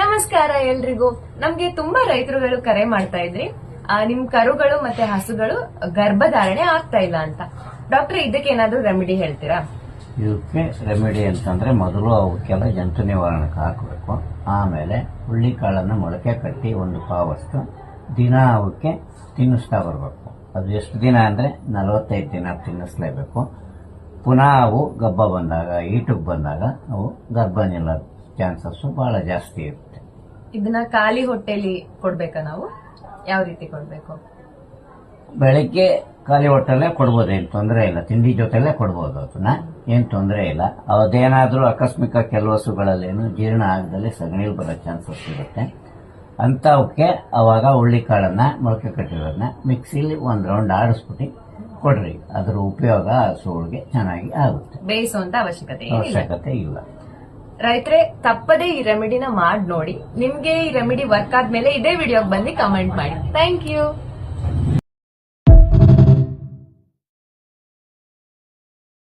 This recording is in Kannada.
ನಮಸ್ಕಾರ ಎಲ್ರಿಗೂ. ನಮ್ಗೆ ತುಂಬಾ ರೈತರುಗಳು ಕರೆ ಮಾಡ್ತಾ ಇದ್ರಿ, ನಿಮ್ ಕರುಗಳು ಮತ್ತೆ ಹಸುಗಳು ಗರ್ಭಧಾರಣೆ ಆಗ್ತಾ ಇಲ್ಲ ಅಂತ. ಡಾಕ್ಟರ್, ಇದಕ್ಕೆ ಏನಾದ್ರು ರೆಮಿಡಿ ಹೇಳ್ತೀರಾ? ಇದಕ್ಕೆ ರೆಮಿಡಿ ಅಂತಂದ್ರೆ ಮೊದಲು ಅವಕ್ಕೆಲ್ಲ ಜಂತು ನಿವಾರಣಕ್ಕೆ ಹಾಕಬೇಕು. ಆಮೇಲೆ ಹುಳ್ಳಿಕಾಳನ್ನು ಮೊಳಕೆ ಕಟ್ಟಿ ಒಂದು ಪಾವಷ್ಟು ದಿನ ಅವಕ್ಕೆ ತಿನ್ನಿಸ್ತಾ ಬರಬೇಕು. ಅದು ಎಷ್ಟು ದಿನ ಅಂದ್ರೆ 45 ದಿನ ತಿನ್ನಿಸ್ಲೇಬೇಕು. ಪುನಃ ಅವು ಗಬ್ಬ ಬಂದಾಗ, ಈಟಿಗೆ ಬಂದಾಗ ಅವು ಗರ್ಭ ನಿಲ್ಲೋ ಚಾನ್ಸಸ್ ಬಹಳ ಜಾಸ್ತಿ ಇರುತ್ತೆ. ಇದನ್ನ ಖಾಲಿ ಹೊಟ್ಟೆಲಿ ಕೊಡ್ಬೇಕಾ ನಾವು? ಯಾವ ರೀತಿ ಕೊಡ್ಬೇಕು? ಬೆಳಿಗ್ಗೆ ಖಾಲಿ ಹೊಟ್ಟೆಲ್ಲೇ ಕೊಡ್ಬೋದು, ಏನ್ ತೊಂದರೆ ಇಲ್ಲ. ತಿಂಡಿ ಜೊತೆಲೇ ಕೊಡ್ಬೋದು, ಅದನ್ನ ಏನ್ ತೊಂದರೆ ಇಲ್ಲ. ಅದೇನಾದ್ರೂ ಆಕಸ್ಮಿಕ ಕೆಲವು ಹಸುಗಳಲ್ಲೇನು ಜೀರ್ಣ ಆಗದಲ್ಲಿ ಸಗಣಿಲ್ ಬರೋ ಚಾನ್ಸಸ್ ಇರುತ್ತೆ. ಅಂತವಕ್ಕೆ ಅವಾಗ ಹುಳ್ಳಿಕಾಳನ್ನ ಮೊಳಕೆ ಕಟ್ಟಿರೋದನ್ನ ಮಿಕ್ಸಿಲಿ ಒಂದ್ ರೌಂಡ್ ಆಡಿಸ್ಬಿಟ್ಟು ಕೊಡ್ರಿ. ಅದ್ರ ಉಪಯೋಗ ಹಸುಗಳಿಗೆ ಚೆನ್ನಾಗಿ ಆಗುತ್ತೆ. ಬೇಯಿಸುವಂತ ಅವಶ್ಯಕತೆ ಇಲ್ಲ. ರೈತರೇ, ತಪ್ಪದೇ ಈ ರೆಮಿಡಿನ ಮಾಡಿ ನೋಡಿ. ನಿಮ್ಗೆ ಈ ರೆಮಿಡಿ ವರ್ಕ್ ಆದ್ಮೇಲೆ ಇದೇ ವಿಡಿಯೋಗೆ ಬಂದು ಕಮೆಂಟ್ ಮಾಡಿ. Thank you.